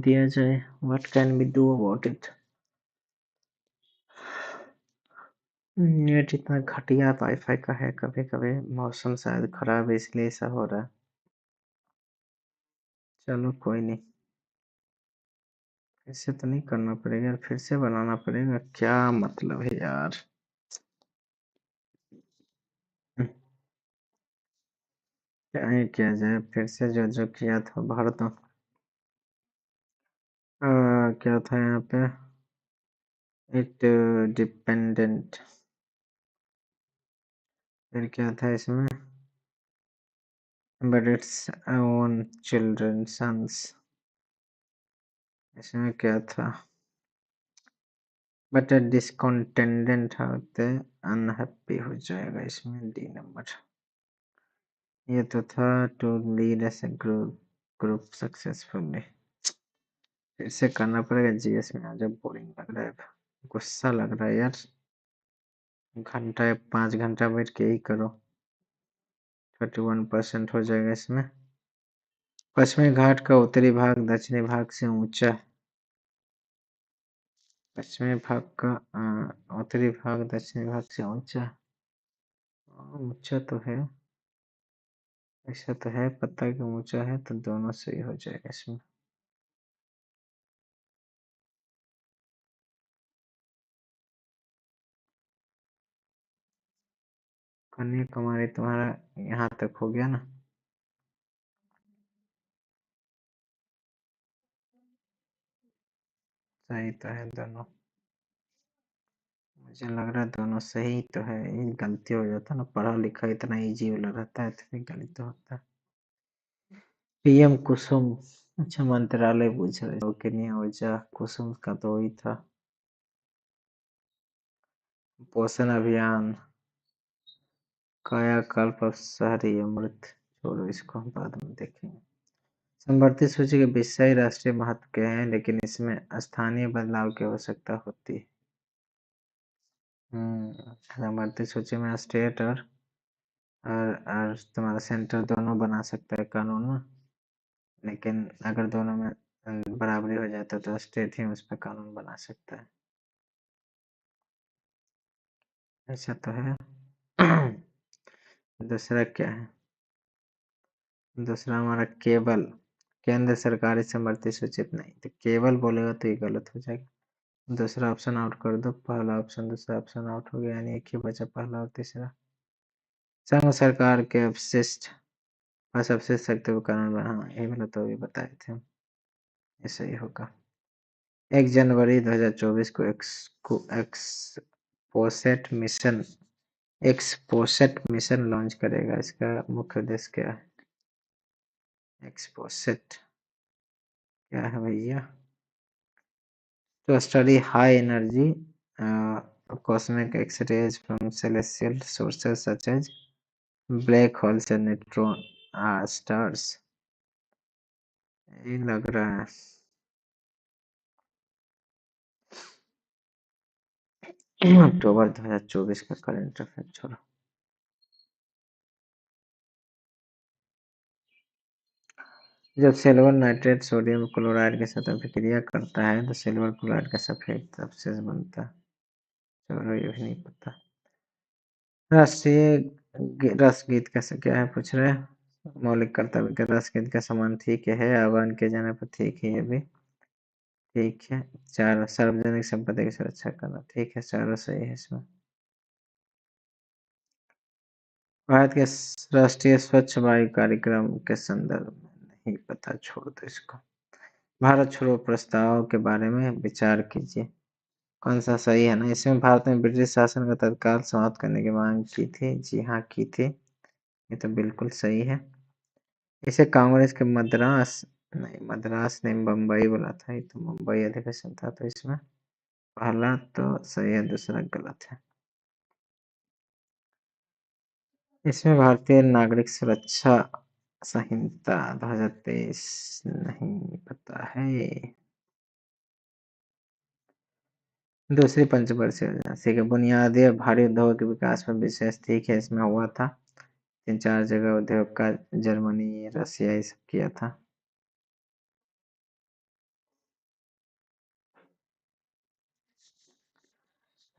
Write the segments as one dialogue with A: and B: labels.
A: दिया जाए? What can be do about it? Net इतना घटिया वाईफाई का है, कभी कभी मौसम शायद खराब है इसलिए ऐसा हो रहा है। चलो कोई नहीं, ऐसे तो नहीं करना पड़ेगा यार, फिर से बनाना पड़ेगा, क्या मतलब है यार। क्या ही किया जाए, फिर से जो जो किया था भारत में। क्या था यहाँ पे? इट डिपेंडेंट, फिर क्या था इसमें? But it's own children sons, इसमें क्या था? बट डिसकंटेंडेंट होते अनहैप्पी हो जाएगा इसमें, डी नंबर। ये तो था to lead as a group successfully. फिर से करना पड़ेगा जीएस में, आज बोरिंग लग रहा है, गुस्सा लग रहा है यार। घंटा 5 घंटा बैठ के ही करो। 31% हो जाएगा इसमें। पश्चिमी घाट का उत्तरी भाग दक्षिणी भाग से ऊंचा है। पश्चिमी भाग का उत्तरी भाग दक्षिणी भाग से ऊंचा। ऊंचा तो है, ऐसा तो है पता कि ऊंचा है, तो दोनों सही हो जाएगा इसमें। कन्याकुमारी तुम्हारा यहाँ तक हो गया ना? सही तो है दोनों, मुझे लग रहा है दोनों सही तो है। ये गलती हो जाता है ना, पढ़ा लिखा इतना इजी वाला रहता है तो फिर गलती तो होता है। पीएम कुसुम, अच्छा मंत्रालय पूछ रहे हो कि नहीं, ऊर्जा कुसुम का तो वही था। पोषण अभियान, कायाकल्प और शहरी अमृत, छोड़ो इसको हम बाद में देखेंगे। संवर्धित सूची के विषय राष्ट्रीय महत्व के हैं, लेकिन इसमें स्थानीय बदलाव की आवश्यकता होती है। संवर्धित सूची में स्टेट और तुम्हारा सेंटर दोनों बना सकता है कानून में, लेकिन अगर दोनों में बराबरी हो जाता तो स्टेट ही उस पर कानून बना सकता है, ऐसा तो है। दूसरा क्या है? दूसरा हमारा केवल, केंद्र सरकारी समर्थित सूचित नहीं, तो केवल बोलेगा तो ये गलत हो जाएगा। दूसरा ऑप्शन आउट कर दो, पहला ऑप्शन दूसरा ऑप्शन आउट हो गया, यानी एक ही बचा, पहला और तीसरा। संघ सरकार के अवशिष्ट बस अवशिष्ट शक्ति को कानून बना, हाँ ये वाला तो अभी बताए थे, ये सही होगा। 1 जनवरी 2024 को एक्सपोसेट मिशन लॉन्च करेगा। इसका मुख्य उद्देश्य क्या है? एक्सपोसेट क्या है भैया? To study high energy cosmic X-rays from celestial sources such as black holes and neutron stars। ये लग रहा है अक्टूबर 2024 का करंट अफेयर, छोड़ो। जब सिल्वर नाइट्रेट सोडियम क्लोराइड के साथ अभिक्रिया करता है तो सिल्वर क्लोराइड का सफेद अवशेष बनता है। चलो ये भी नहीं पता। राष्ट्रीय रस गीत कैसे क्या है पूछ रहे हैं? मौलिक कर्तव्य के रस गीत का समान ठीक है, आह्वान किए जाने पर ठीक है, ये भी ठीक है। 4 सार्वजनिक संपत्ति की सुरक्षा करना, ठीक है, चारों सही है इसमें। भारत के राष्ट्रीय स्वच्छ वायु कार्यक्रम के संदर्भ में नहीं पता, छोड़ दो इसको। भारत छोड़ो प्रस्ताव के बारे में विचार कीजिए, कौन सा सही है ना? इसमें भारत ने ब्रिटिश शासन का तत्काल समाप्त करने की मांग की थी, जी हाँ की थी, ये तो बिल्कुल सही है। इसे कांग्रेस के मद्रास ने बम्बई बोला था, ये तो मुंबई अधिवेशन था, तो इसमें पहला तो सही है, दूसरा गलत है। इसमें भारतीय नागरिक सुरक्षा संहिता 2023 नहीं पता है। दूसरी पंचवर्षीय योजना, ठीक है, बुनियादी और भारी उद्योग के विकास पर विशेष, ठीक है, इसमें हुआ था 3-4 जगह उद्योग का, जर्मनी रसिया ये सब किया था।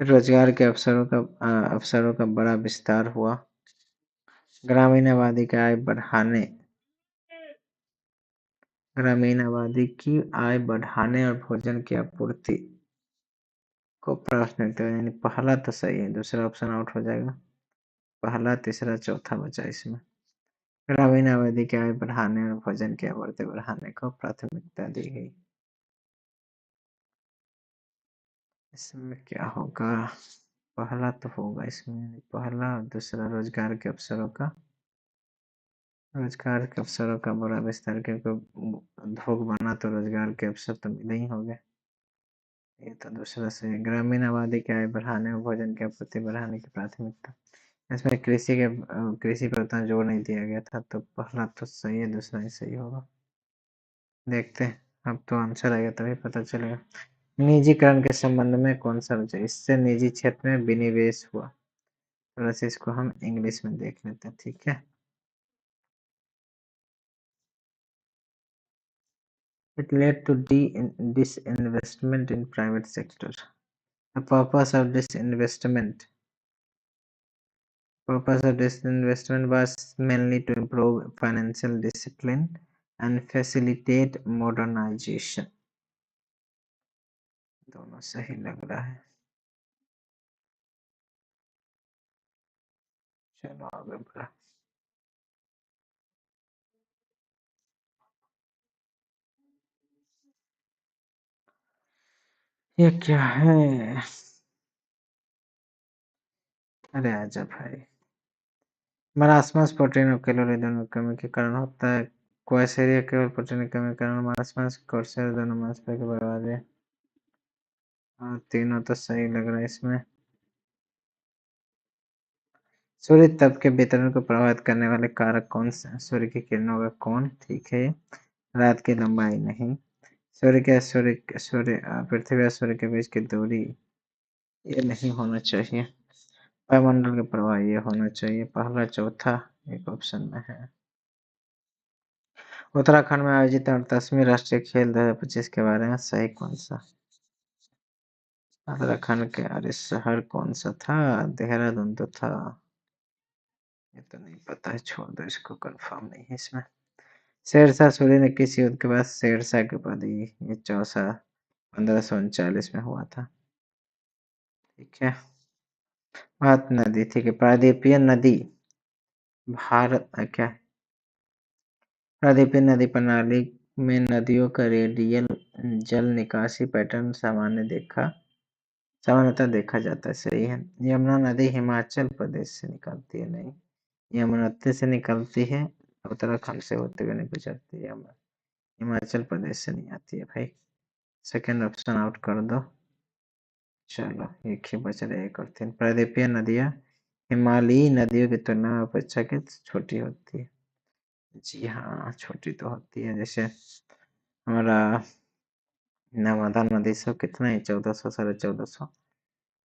A: रोजगार के अवसरों का बड़ा विस्तार हुआ। ग्रामीण आबादी की आय बढ़ाने और भोजन की आपूर्ति को प्राथमिकता, यानी पहला तो सही है, दूसरा ऑप्शन आउट हो जाएगा। पहला, तीसरा, चौथा बचा इसमें। ग्रामीण आबादी की आय बढ़ाने और भोजन की आपूर्ति बढ़ाने को प्राथमिकता दी गई। इसमें क्या होगा? पहला तो होगा इसमें, पहला और दूसरा रोजगार के अवसरों का बड़ा विस्तार, क्योंकि उद्योग बना तो रोजगार के अवसर तो मिले ही होंगे। ये तो दूसरा से है। ग्रामीण आबादी की आय बढ़ाने और भोजन की आपूर्ति बढ़ाने की प्राथमिकता। इसमें कृषि पर उतना जोर नहीं दिया गया था, तो पहला तो सही है, दूसरा ही सही होगा। देखते हैं, अब तो आंसर आएगा तभी पता चलेगा। निजीकरण के संबंध में कौन सा बचा? इससे निजी क्षेत्र में विनिवेश हुआ। थोड़ा सा इसको हम इंग्लिश में देख लेते हैं, ठीक है। It led to disinvestment in private sector. The purpose of disinvestment was mainly to improve financial discipline and facilitate modernization. दोनों सही लग रहा है। चलो आगे बढ़ा। ये क्या है? अरे आजा भाई। मरासमस प्रोटीन और कैलोरी दोनों कमी के कारण होता है। क्वेसेरिया केवल प्रोटीन की कमी के कारण, मरासमस कोर्सेर दोनों मांसपेशियों की बर्बादी। हाँ, तीनों तो सही लग रहा है इसमें। सूर्य तप के वितरण को प्रभावित करने वाले कारक कौन से हैं? सूर्य की किरणों का कोण, ठीक है। रात की लंबाई नहीं। पृथ्वी और सूर्य के बीच की दूरी, ये नहीं होना चाहिए। वायुमंडल के प्रवाह, ये होना चाहिए। पहला, चौथा एक ऑप्शन में है। उत्तराखंड में आयोजित 38वीं राष्ट्रीय खेल 2025 के बारे में सही कौन सा? उत्तराखंड के अरे शहर कौन सा था? देहरादून तो था। ये तो नहीं पता है, छोड़ दो इसको, कंफर्म नहीं है इसमें। शेरशाह सूरी ने किस युद्ध के बाद शेरशाह की उपाधि? ये चौसा 1539 में हुआ था, ठीक है। भारत नदी, ठीक है। प्रायद्वीपीय नदी भारत क्या है? प्रायद्वीपीय नदी प्रणाली में नदियों का रेडियल जल निकासी पैटर्न सामान्यतः देखा जाता है, सही है। यमुना नदी हिमाचल प्रदेश से निकलती है, नहीं, यमुनोत्री से निकलती है, उत्तराखंड से होते हुए नहीं गुजरती है, हिमाचल प्रदेश से नहीं आती है भाई। सेकेंड ऑप्शन आउट कर दो। चलो एक ही बच रहे, एक और तीन। प्रायद्वीपीय नदियां हिमालयी नदियों की तुलना में अपेक्षाकृत छोटी होती है। जी हाँ, छोटी तो होती है। जैसे हमारा नर्मदा नदी सब कितना है? 1400 1450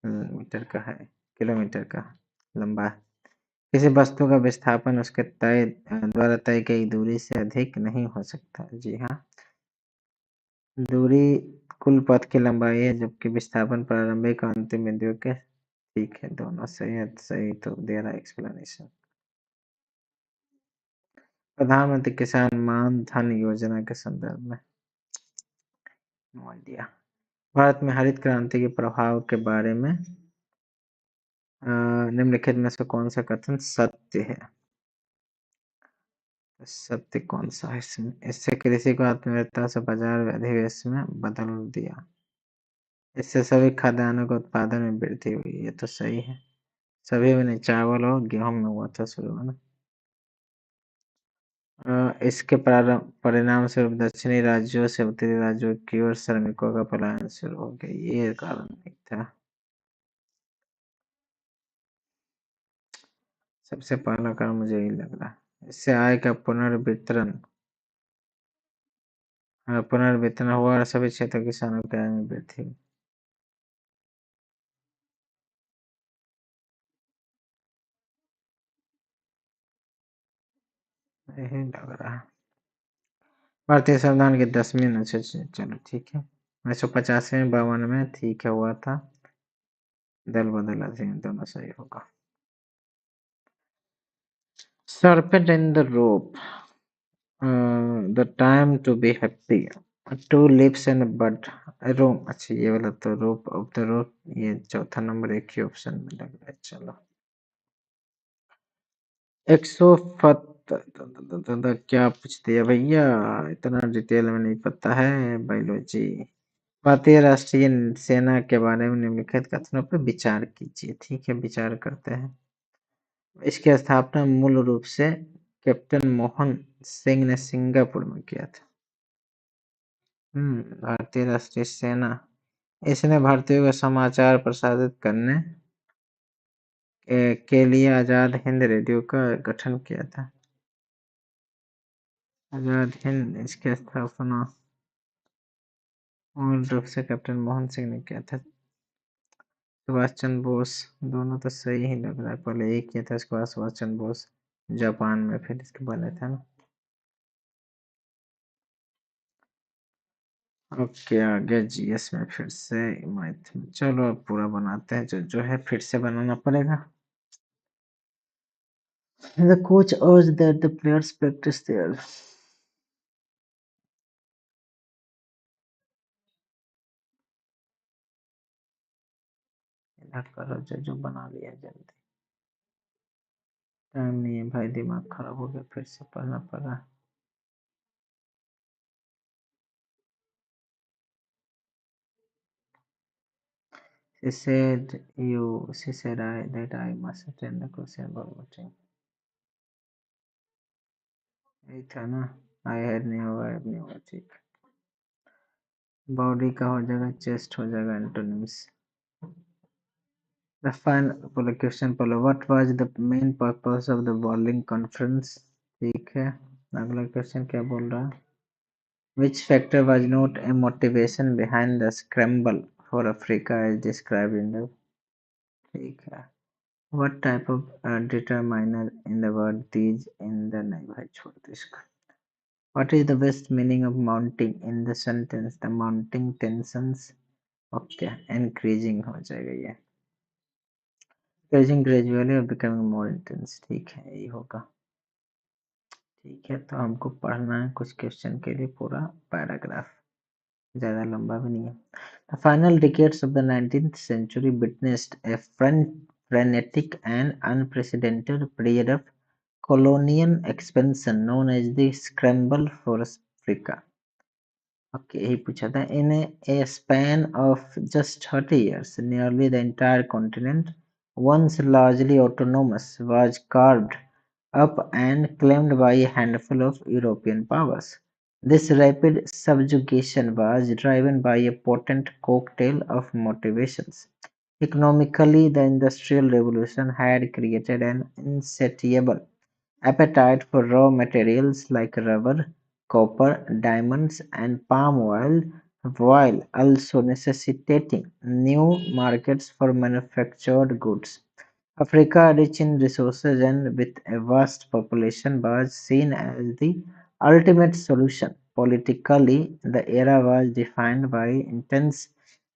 A: मीटर का है, किलोमीटर का लंबा है। किसी वस्तु का विस्थापन उसके द्वारा तय की दूरी से अधिक नहीं हो सकता। जी हाँ, दूरी कुल पथ की लंबाई है, जबकि विस्थापन प्रारंभिक और अंतिम बिंदुओं के, ठीक है। दोनों सही है, सही तो दे रहा है एक्सप्लेनेशन। प्रधानमंत्री किसान मान धन योजना के संदर्भ में दिया। भारत में हरित क्रांति के प्रभाव के बारे में निम्नलिखित में से कौन सा कथन सत्य है? सत्य कौन सा है इसमें? इससे कृषि को आत्मनिर्भरता से बाजार अधिवेश में बदल दिया। इससे सभी खाद्यान्नों के उत्पादन में वृद्धि हुई, ये तो सही है। सभी में नहीं, चावल और गेहूं में हुआ था शुरू में ना। इसके परिणाम स्वरूप दक्षिणी राज्यों से उत्तरी राज्यों की ओर श्रमिकों का पलायन शुरू हो गया, ये कारण नहीं था। सबसे पहला कारण मुझे यही लग रहा है। इससे आय का पुनर्वितरण हुआ और सभी क्षेत्र किसानों की आय में वृद्धि हुई। यही लग रहा है। भारतीय संविधान की 10वीं अनुच्छेद, चलो ठीक है। 1985 में 52 में, ठीक है, हुआ था। दल बदला थी दोनों सही होगा। Serpent in the rope. The time to be happy. Two lips and a bud. रोम, अच्छा ये वाला तो रोप ऑफ द रोप, ये चौथा नंबर एक ही ऑप्शन में लग रहा है। चलो क्या पूछ दिया भैया, इतना डिटेल में नहीं पता है बायोलॉजी। भारतीय राष्ट्रीय सेना के बारे में निम्नलिखित कथनों पर विचार कीजिए। ठीक है, विचार करते हैं। इसकी स्थापना मूल रूप से कैप्टन मोहन सिंह ने सिंगापुर में किया था। भारतीय राष्ट्रीय सेना, इसने भारतीयों को समाचार प्रसारित करने के लिए आजाद हिंद रेडियो का गठन किया था। आजाद हिंद, इसकी स्थापना मूल रूप से कैप्टन मोहन सिंह ने किया था। सुभाष चंद्र बोस, दोनों तो सही ही लग रहा है। पहले एक किया था, इसके बाद सुभाष चंद्र बोस जापान में फिर इसके बने थे ना। ओके, आगे जीएस में फिर से मैथ में। चलो अब पूरा बनाते हैं, जो है फिर से बनाना पड़ेगा। The coach urged that the players practice there. करो जो बना लिया जल्दी, टाइम नहीं है भाई, दिमाग खराब हो गया, फिर से पढ़ना पड़ रहा। She said that I must attend the question about voting. यही था ना, I had never ठीक। बॉडी का हो जाएगा, चेस्ट हो जाएगा, antonyms. The final question, what was the main purpose of the bowling conference? ठीक है, अगला क्वेश्चन क्या बोल रहा है? Which factor was not a motivation behind the scramble for Africa as described in the? ठीक है। What type of determiner in the word these in the? नहीं भाई, छोड़ दो इसको। What is the best meaning of mounting in the sentence? The mounting tensions. Okay, increasing हो जाएगा ये। Increasing gradually or becoming more intense. ठीक है, यही होगा। ठीक है, तो हमको पढ़ना है कुछ क्वेश्चन के लिए पूरा पैराग्राफ, ज़्यादा लंबा भी नहीं है। The final decades of the 19th century witnessed a frenetic and unprecedented period of colonial expansion known as the Scramble for Africa. Okay, he पूछा था, in a span of just 30 years, nearly the entire continent, once largely autonomous, was carved up and claimed by a handful of European powers. This rapid subjugation was driven by a potent cocktail of motivations. Economically, the Industrial Revolution had created an insatiable appetite for raw materials like rubber, copper, diamonds, and palm oil, while also necessitating new markets for manufactured goods. Africa, rich in resources and with a vast population, was seen as the ultimate solution. Politically, the era was defined by intense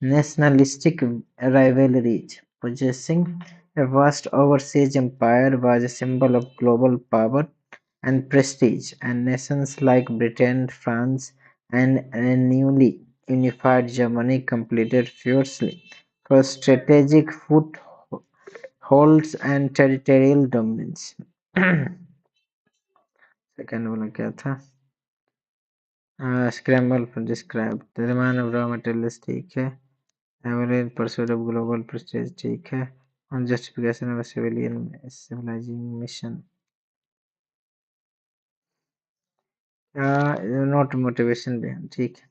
A: nationalistic rivalries. Possessing a vast overseas empire was a symbol of global power and prestige, and nations like Britain, France, and a newly unified Germany competed fiercely for strategic footholds and territorial dominance. Second वाला क्या था? Scramble for describe the demand of raw materials, ठीक है। Average pursuit of global prestige, ठीक है। On justification of a civilizing mission, not motivation behind, ठीक है।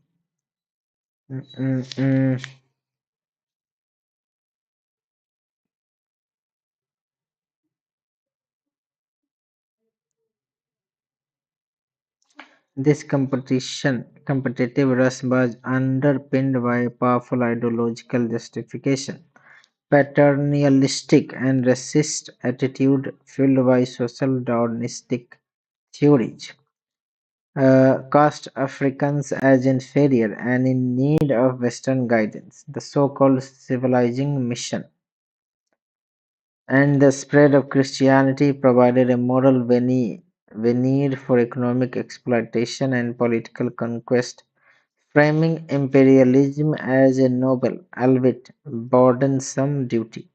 A: This competitive rush was underpinned by a powerful ideological justification. Paternalistic and racist attitude fueled by social Darwinistic theories cast Africans as inferior and in need of Western guidance. The so-called civilizing mission and the spread of Christianity provided a moral veneer for economic exploitation and political conquest, framing imperialism as a noble, albeit burdensome duty.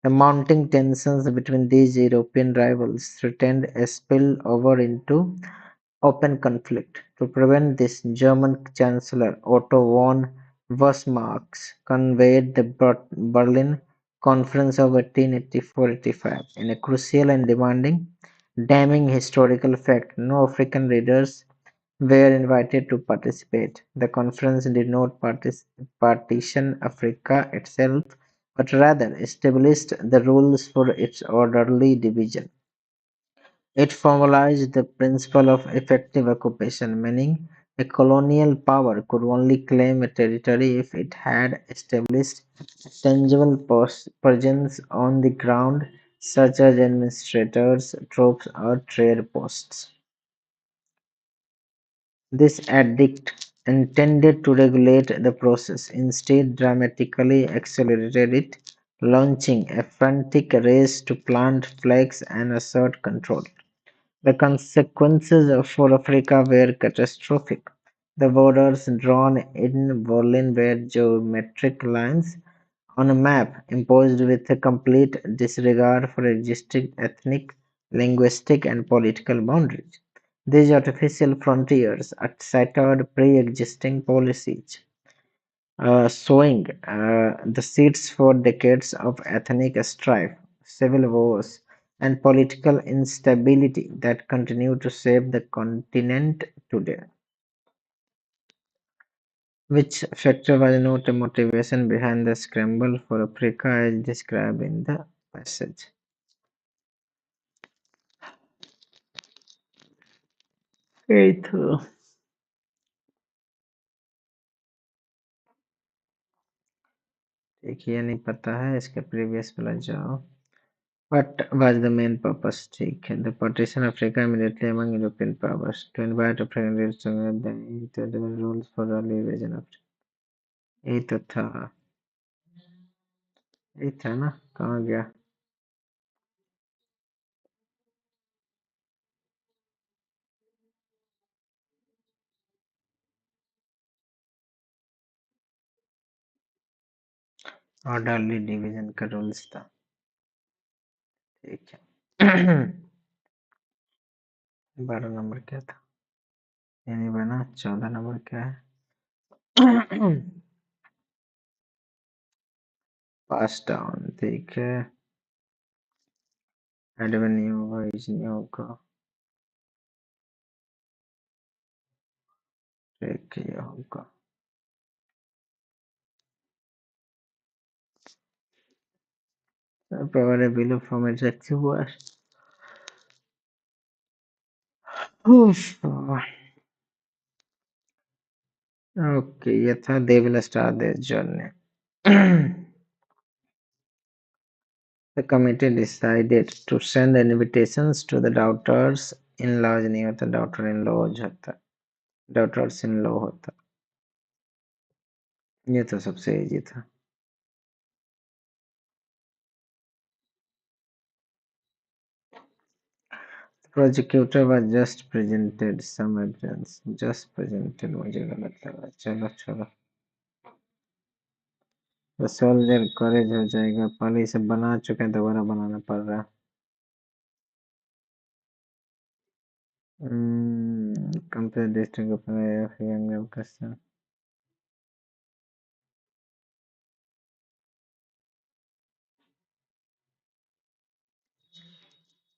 A: The mounting tensions between these European rivals threatened a spill-over into open conflict. To prevent this, German Chancellor Otto von Bismarck convened the Berlin Conference of 1884-85. In a crucial and demanding, damning historical fact, no African leaders were invited to participate. The conference did not partition Africa itself, but rather established the rules for its orderly division. It formalized the principle of effective occupation, meaning a colonial power could only claim a territory if it had established tangible presence on the ground, such as administrators, troops, or trade posts. This edict, intended to regulate the process, instead dramatically accelerated it, launching a frantic race to plant flags and assert control. The consequences for Africa were catastrophic. The borders drawn in Berlin were geometric lines on a map imposed with a complete disregard for existing ethnic, linguistic, and political boundaries. These artificial frontiers shattered pre-existing policies, sowing the seeds for decades of ethnic strife, civil wars, and political instability that continue to shape the continent today. Which factor was not a motivation behind the scramble for Africa as described in the passage? Faith. देखिए नहीं पता है इसके previous पे लग जाओ. What was the main purpose? ठीक है. The partition of Africa immediately among European powers to invite African leaders to develop rules for the early region of. यही तो था. यही था ना. कहाँ गया? ऑर्डरली डिवीजन का रूल्स था. ठीक है. 12 नंबर क्या था? यानी बना 14 नंबर क्या है? पास डाउन. ठीक है. एडवन नहीं होगा, इज नहीं होगा. ठीक है, ये होगा. Power below format रखे हुआ है. Okay, ये था they will start their journey. The committee decided to send invitations to the daughters-in-laws. नहीं होता, daughter-in-laws होता, daughters-in-law होता. ये तो सबसे इजी था. The prosecutor was just presented some evidence. Just presented मुझे गलत लगा. चलो चलो. The soldier courage हो जाएगा. पहले इसे बना चुके हैं, दोबारा बनाना पड़ रहा है. Compare district of young person.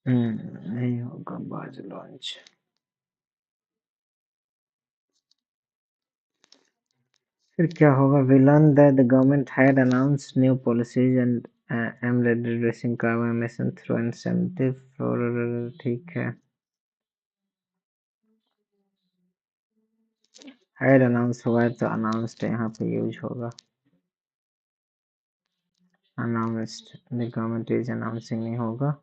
A: नहीं होगा. बाज लॉन्च. फिर क्या होगा? We learned that the government had announced new policies and aimed at reducing carbon emissions through incentive for. ठीक है. Had announced हुआ है तो announced यहाँ पे यूज होगा. Announced. The government is announcing नहीं होगा.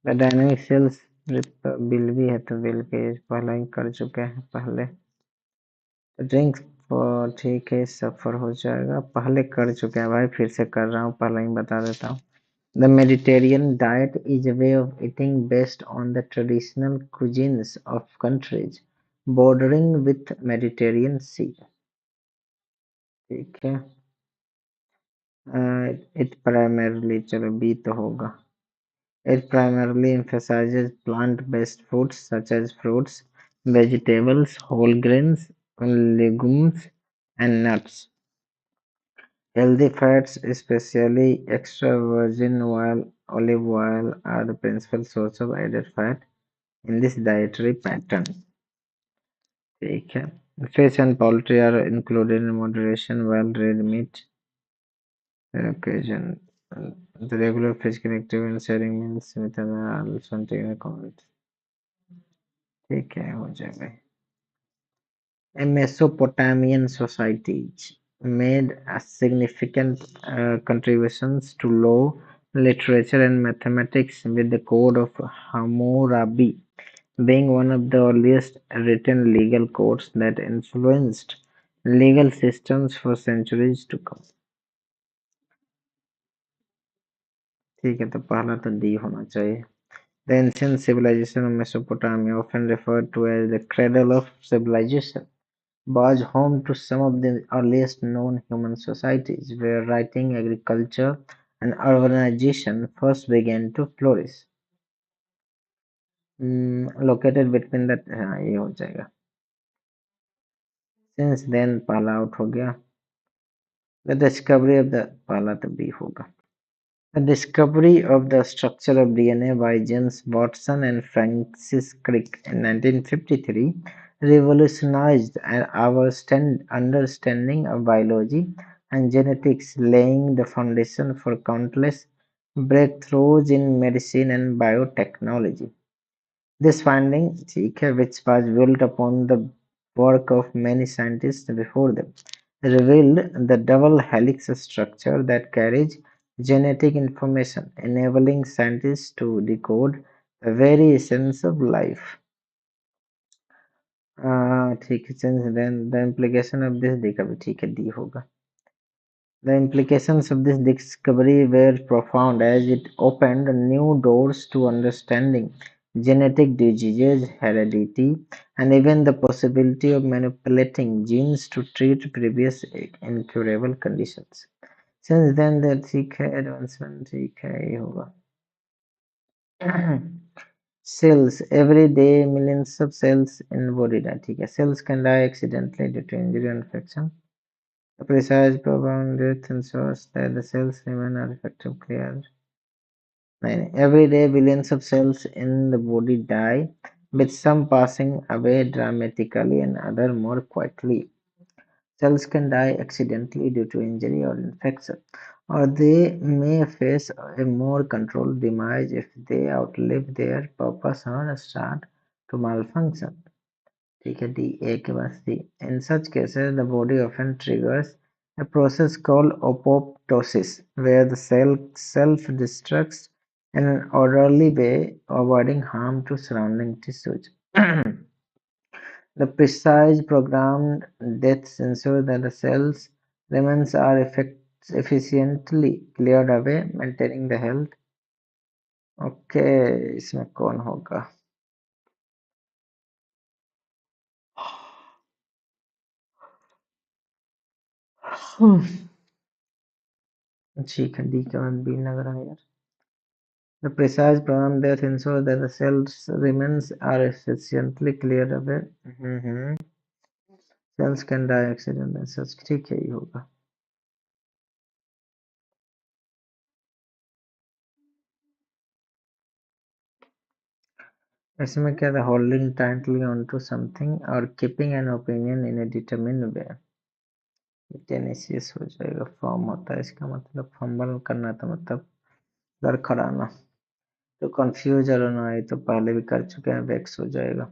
A: The dynamic sales बिल भी है तो बिल के पहले ही कर चुके हैं पहले. ड्रिंक ठीक है, सफर हो जाएगा, पहले कर चुके हैं भाई, फिर से कर रहा हूँ, पहले ही बता देता हूँ। The Mediterranean diet is a way of eating based on the traditional cuisines of countries bordering with Mediterranean Sea. ठीक है। इट प्राइमरली, चलो बी तो होगा। It primarily emphasizes plant-based foods such as fruits, vegetables, whole grains, legumes, and nuts. Healthy fats, especially extra virgin olive oil, are the principal source of added fat in this dietary pattern. ठीक है। Fish and poultry are included in moderation, while red meat occasion. The regular fish can active in sharing meals with other taking comment. ठीक है, हो जाएगा। A Mesopotamian societies made a significant contributions to law, literature, and mathematics, with the Code of Hammurabi being one of the earliest written legal codes that influenced legal systems for centuries to come. ठीक है, तो पहला तो D होना चाहिए। The ancient civilization of Mesopotamia, often referred to as the cradle of civilization, was home to some of the earliest known human societies, where writing, agriculture, and urbanization first began to flourish. Located between the हाँ ये हो जाएगा। Since then पहला out हो गया। The discovery of the पहला तो B होगा। The discovery of the structure of DNA by James Watson and Francis Crick in 1953 revolutionized our understanding of biology and genetics, laying the foundation for countless breakthroughs in medicine and biotechnology. This finding, which was built upon the work of many scientists before them, revealed the double helix structure that carries genetic information, enabling scientists to decode the very essence of life. Then the implication of this discovery, D होगा। The implications of this discovery were profound, as it opened new doors to understanding genetic diseases, heredity, and even the possibility of manipulating genes to treat previous incurable conditions. Since then, the advancement ये होगा। Cells, every day millions of cells in body die। Cells can die accidentally due to injury or infection. The precise profound death ensures that the cells remain effectively clear. Every day, billions of cells in the body die, with some passing away dramatically and others more quietly. Cells can die accidentally due to injury or infection, or they may face a more controlled demise if they outlive their purpose or start to malfunction. ठीक है, D A के बाद सी। In such cases, the body often triggers a process called apoptosis, where the cell self-destructs in an orderly way, avoiding harm to surrounding tissues. The precise programmed deaths ensure that the cells remains are efficiently cleared away, maintaining the health. Okay, इसमें कौन होगा? ठीक है, D का B लग रहा है यार। The precise program that ensures that the cells remains are efficiently cleared away. Cells can die accidentally, such ठीक है ही होगा। इसमें क्या था? Holding tightly onto something or keeping an opinion in a determined way. टेनिसियस हो जाएगा। फॉर्म होता है इसका मतलब फंबल करना था, मतलब लड़खड़ाना। तो कंफ्यूज और अनोई तो पहले भी कर चुके हैं, वेक्स हो जाएगा।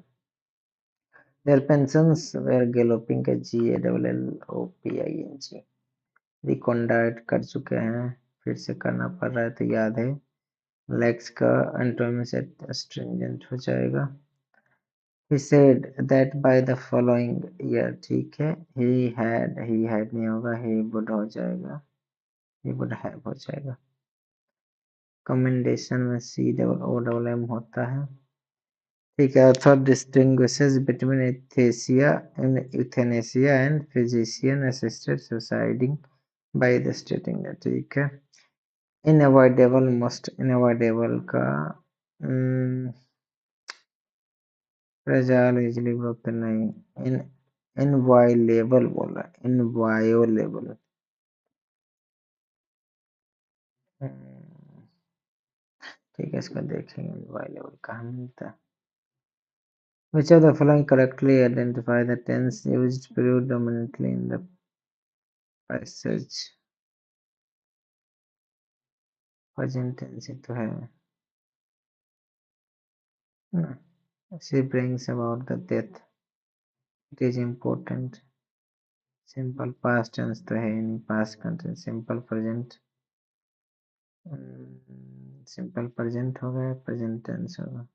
A: Their pensions were galloping का GALLOPING। रिकॉन्डाइट कर चुके हैं, फिर से करना पड़ रहा है तो याद है। लेग्स का एंटोमी से स्ट्रिंजेंट हो जाएगा। He said that by the following year, ठीक है, he had नहीं होगा, he would हो जाएगा, he would have हो जाएगा. Commendation में C double O double M होता है. ठीक है. Author distinguishes between euthanasia and physician assisted suiciding by the stating that, ठीक है. Inavoidable, most inavoidable का fragile, easily broken नहीं. Inviolable बोला, inviolable. ठीक है, इसको देखेंगे inviolable कहाँ मिलता है. Which of the following correctly identify the tense used predominantly in the passage? Present tense तो है ना. She brings about the death. It is important. Simple past tense तो है नहीं. Past continuous. Simple present. Simple present होगा. Present tense होगा.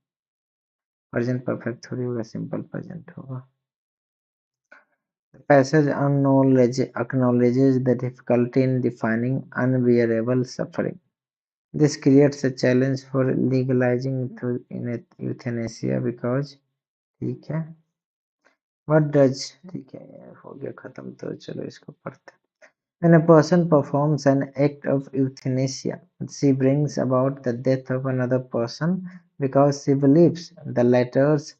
A: Present perfect थोड़ी होगा. Simple present होगा. The passage acknowledges the difficulty in defining unbearable suffering. This creates a challenge for legalizing euthanasia because, ठीक है. What does, ठीक है यार, हो गया खत्म, तो चलो इसको पढ़ते हैं. When a person performs an act of euthanasia, she brings about the death of another person because she believes the latter's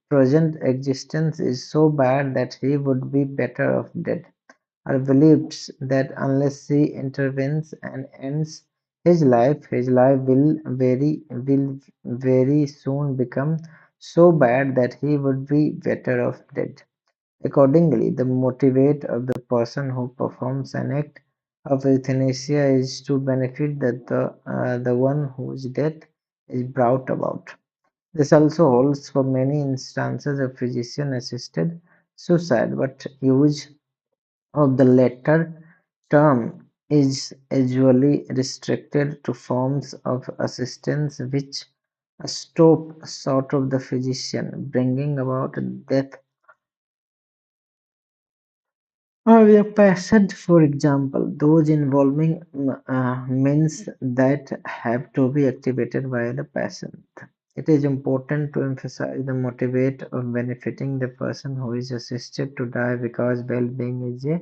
A: present existence is so bad that he would be better off dead, or believes that unless she intervenes and ends his life will very soon become so bad that he would be better off dead. Accordingly, the motivate of the person who performs an act of euthanasia is to benefit the one whose death is brought about. This also holds for many instances of physician-assisted suicide, but use of the latter term is usually restricted to forms of assistance which stop short of the physician bringing about death or a patient. For example, those involving means that have to be activated by the patient. It is important to emphasize the motivate of benefiting the person who is assisted to die because well-being is a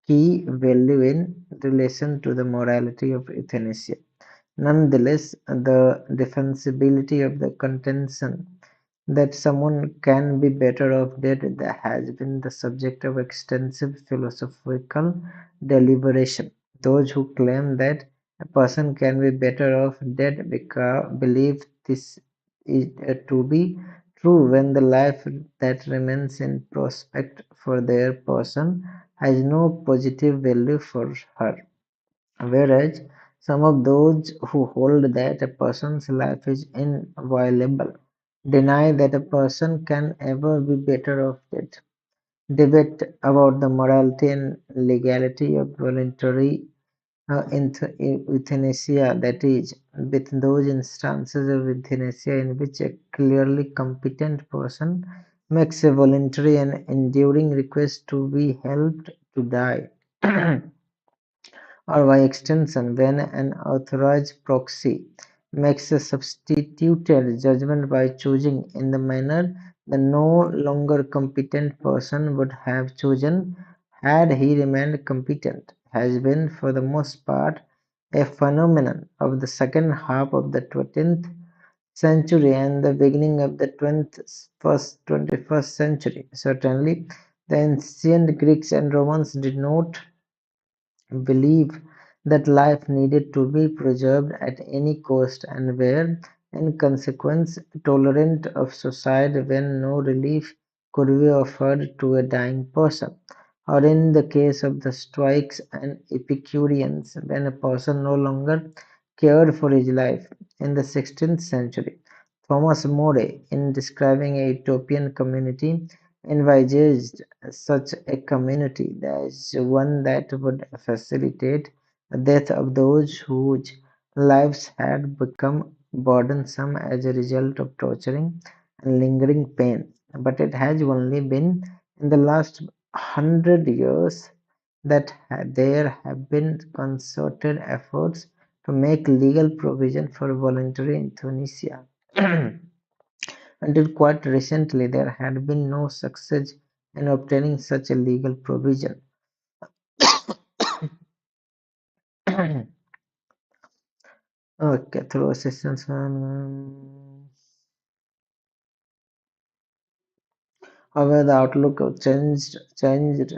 A: key value in relation to the morality of euthanasia. Nonetheless, the defensibility of the contention that someone can be better off dead has been the subject of extensive philosophical deliberation. Those who claim that a person can be better off dead believe this is to be true when the life that remains in prospect for their person has no positive value for her. Whereas some of those who hold that a person's life is inviolable deny that a person can ever be better off dead. Debate about the morality and legality of voluntary euthanasia, that is, with those instances of euthanasia in which a clearly competent person makes a voluntary and enduring request to be helped to die. Or by extension, when an authorized proxy makes a substituted judgment by choosing in the manner the no longer competent person would have chosen had he remained competent, has been for the most part a phenomenon of the second half of the 20th century and the beginning of the 21st century. Certainly, the ancient Greeks and Romans did not believe that life needed to be preserved at any cost and were, in consequence, tolerant of suicide when no relief could be offered to a dying person, or in the case of the Stoics and Epicureans, when a person no longer cared for his life. In the 16th century, Thomas More, in describing a utopian community, envisaged such a community as one that would facilitate the death of those whose lives had become burdensome as a result of torturing and lingering pain, but it has only been in the last 100 years that there have been concerted efforts to make legal provision for voluntary euthanasia. Until quite recently, there had been no success in obtaining such a legal provision. Okay, through assistance. However, the outlook changed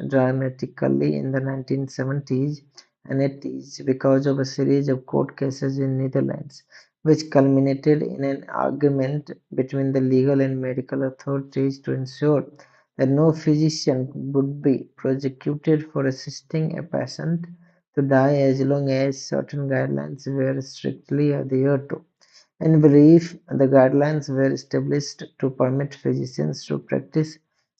A: dramatically in the 1970s and 80s because of a series of court cases in Netherlands, which culminated in an argument between the legal and medical authorities to ensure that no physician would be prosecuted for assisting a patient to die as long as certain guidelines were strictly adhered to. In brief, the guidelines were established to permit physicians to practice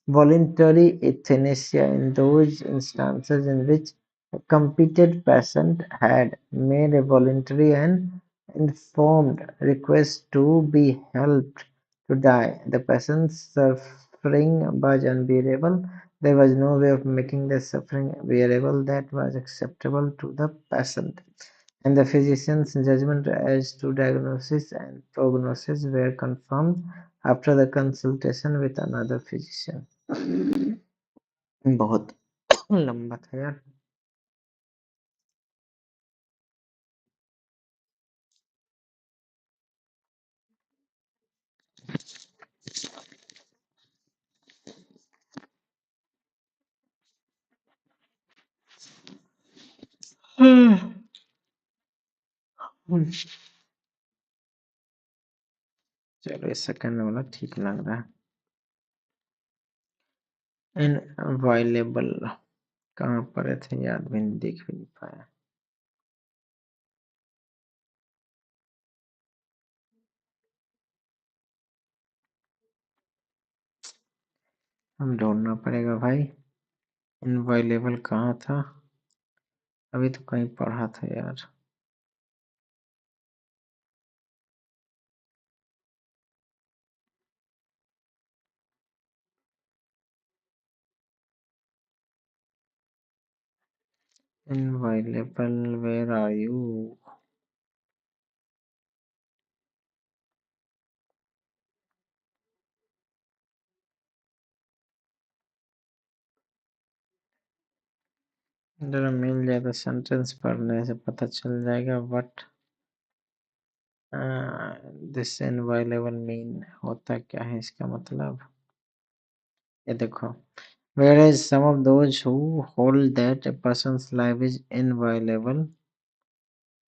A: voluntary euthanasia in those instances in which a competent patient had made a voluntary and informed request to be helped to die. The patient's suffering was unbearable. There was no way of making the suffering bearable that was acceptable to the patient, and the physician's judgment as to diagnosis and prognosis were confirmed after the consultation with another physician. बहुत लंबा था यार. चलो, इस second वाला ठीक लग रहा है. इनअवेलेबल कहाँ पर थे याद भी नहीं, देख भी नहीं पाया. हम ढूंढना पड़ेगा भाई. इनअवेलेबल कहाँ था, अभी तो कहीं पढ़ा था यार. Inviolable, where are you? जरा मिल जाए तो सेंटेंस पढ़ने से पता चल जाएगा व्हाट दिस इनवायलेबल मीन होता क्या है, इसका मतलब. ये देखो, whereas some of those who hold that a person's life is inviolable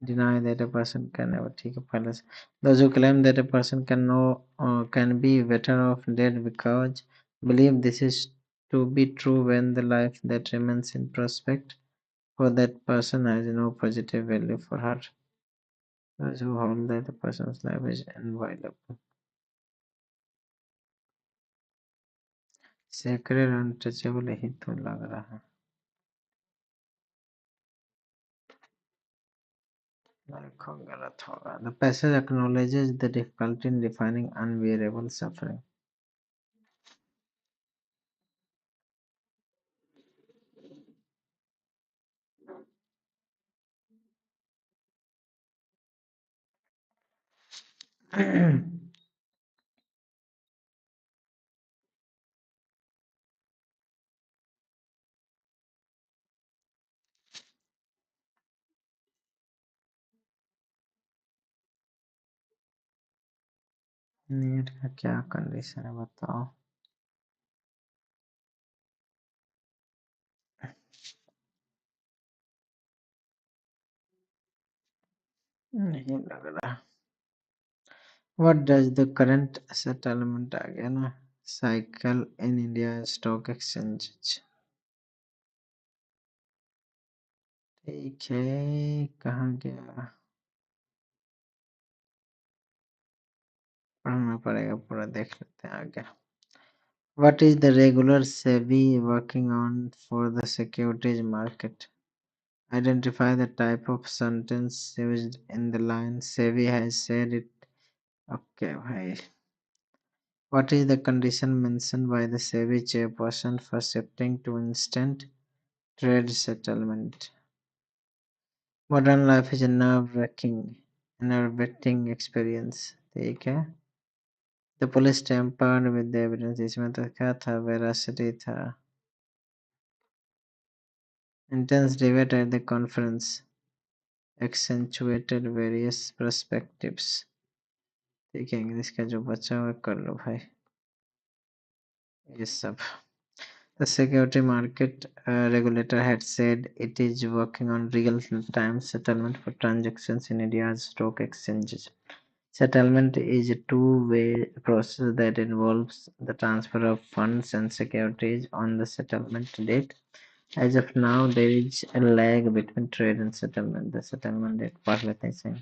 A: deny that a person can never, ठीक है पहले से. Those who claim that a person can be better off dead because believe this is to be true when the life that remains in prospect for that person has no positive value for her. Those who hold that a person's life is inviolable, sacred, untouchable, यही तो लग रहा है. देखो गलत होगा. The passage acknowledges the difficulty in defining unbearable suffering. NEET का क्या कंडीशन है बताओ. नहीं लग रहा. What does the current settlement आ गया ना, cycle in India stock exchange. ठीक है, कहाँ गया, पढ़ना पड़ेगा पूरा, देख लेते हैं आगे. What is the regular SEBI working on for the securities market? Identify the type of sentence used in the line SEBI has said it. Okay भाई, What is the condition mentioned by the SEBI chairperson for shifting to instant trade settlement? Modern life is a nerve-wracking experience. ठीक है. The police tampered with the evidence. इसमें तो क्या था? Veracity था. Intense debate at the conference accentuated various perspectives. ठीक है, English का जो बचा हुआ कर लो भाई. ये सब. The security market regulator had said it is working on real-time settlement for transactions in India's stock exchanges. Settlement is a two-way process that involves the transfer of funds and securities on the settlement date. As of now, there is a lag between trade and settlement. The settlement date पढ़ लेते हैं इसे.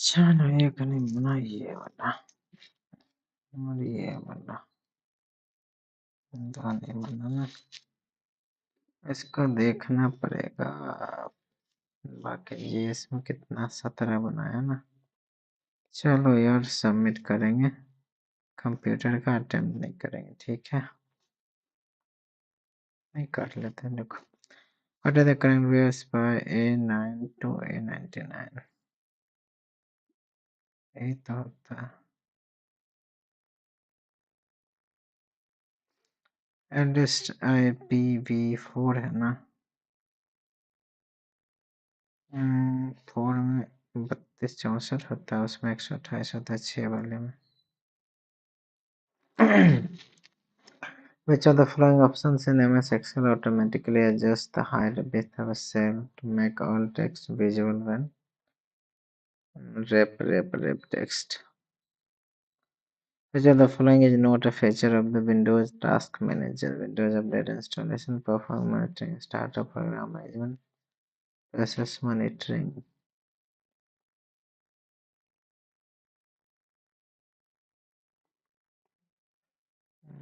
A: चलो एक नहीं बना ये वाला और ये वाला दो नहीं बना ना. इसको देखना पड़ेगा. बाकी ये इसमें कितना 17 बनाया ना. चलो यार सबमिट करेंगे. कंप्यूटर का अटेम्प्ट नहीं करेंगे. ठीक है, नहीं कर लेते हैं. देखो, what are the current views by A9 to A99? यही तो होता है. एडजस्ट IPv4 है ना. 4 में 32 64 होता है, उसमें 128 होता है 6 वाले में. Which of the following options in MS Excel automatically adjust the height width of a cell to make all text visible when rep text? Which of the following is not a feature of the Windows Task Manager? Windows Update installation, performance monitoring, startup program management, process monitoring.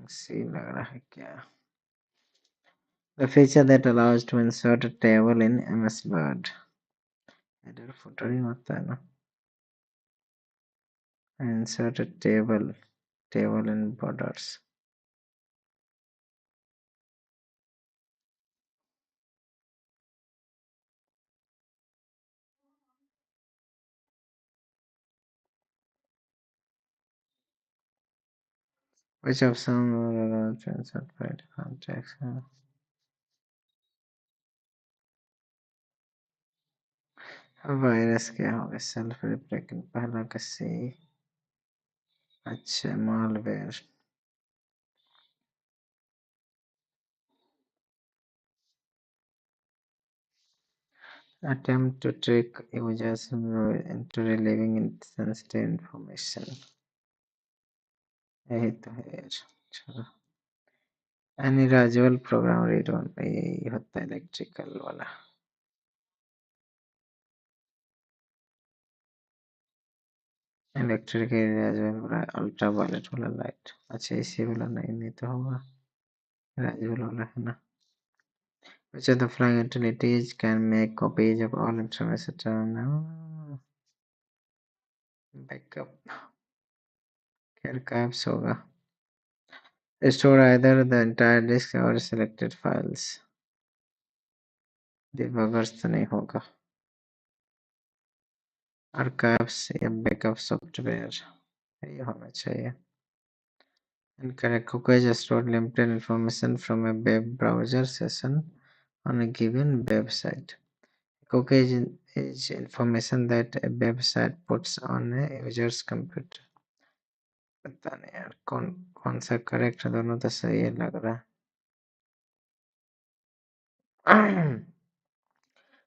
A: सी लग रहा है क्या? The feature that allows to insert a table in MS Word. Header footer ही होता है ना? Insert a table in borders. Which of some are allowed to insert by default text? Virus क्या होगा? Self रिप्लिकेंट पहला का सी। अच्छा, malware. Attempt to trick users into relieving sensitive information. यही तो है यार। चलो, अनयूजुअल प्रोग्राम रीड ऑन पे यही होता है इलेक्ट्रिकल वाला। इलेक्ट्रिक वाला अल्ट्रा वायलेट वाला लाइट। अच्छा, इसी वाला नहीं तो होगा यूजुअल वाला है ना। Which of the following utilities can make copies of all information? Backup archives होगा। Store either the entire disk or selected files. Debuggers तो नहीं होगा। Archives या backup software ये होना चाहिए। Incorrect. Cookies store limited information from a web browser session on a given website. Cookies is information that a website puts on a user's computer. पता नहीं यार कौन सा करेक्ट है, दोनों तो सही है लग रहा है।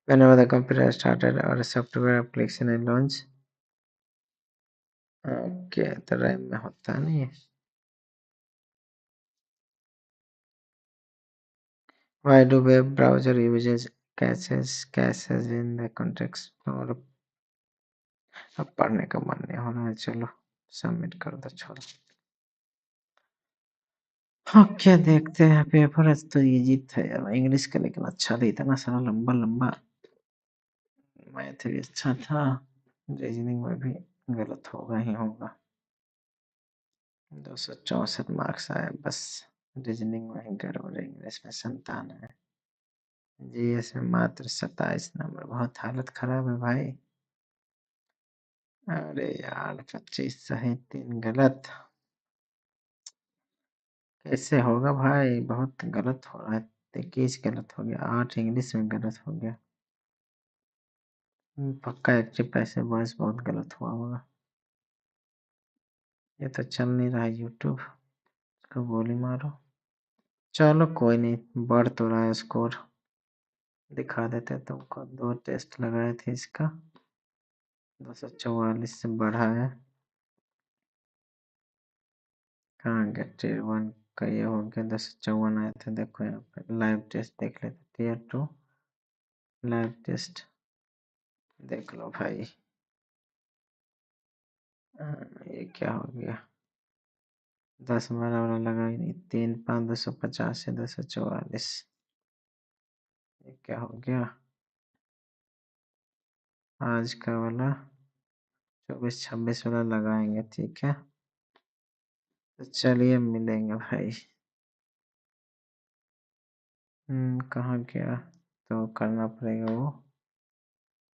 A: Whenever the computer started or a software application is launched, okay तो रैम में होता नहीं है। Why do web browser uses caches in the context? और अब पढ़ने का मन नहीं हो रहा है, चलो सबमिट कर दो छोड़ो। ओके देखते हैं पेपर। आज तो ये जीत है यार, इंग्लिश का लेकिन अच्छा था, इतना सारा लंबा लंबा। मैथ भी अच्छा था, रीजनिंग में भी गलत होगा ही होगा। 264 मार्क्स आए बस। रीजनिंग में ही गड़बड़, इंग्लिश में 57 है, जीएस में मात्र 27 नंबर। बहुत हालत खराब है भाई। अरे यार 25 सही 3 गलत, कैसे होगा भाई? बहुत गलत हो रहा है। 21 गलत हो गया, 8 इंग्लिश में गलत हो गया। पक्का एक्टिव पैसे वॉइस बहुत गलत हुआ होगा। ये तो चल नहीं रहा है यूट्यूब, इसको गोली मारो। चलो कोई नहीं, बढ़ तो रहा है स्कोर, दिखा देते तुमको। 2 टेस्ट लगाए थे इसका, 244 से बढ़ा है। कहाँ गया? टियर 1 का ये हो गया, 254 आए थे। देखो यहाँ पे लाइव टेस्ट देख लेते। टियर 2 लाइव टेस्ट देख लो भाई। ये क्या हो गया? 10 12 वाला लगा ही नहीं। 3 5 250 से 244, ये क्या हो गया? आज का वाला 24 26 वाला लगाएंगे, ठीक है। तो चलिए मिलेंगे भाई। कहाँ गया? तो करना पड़ेगा वो।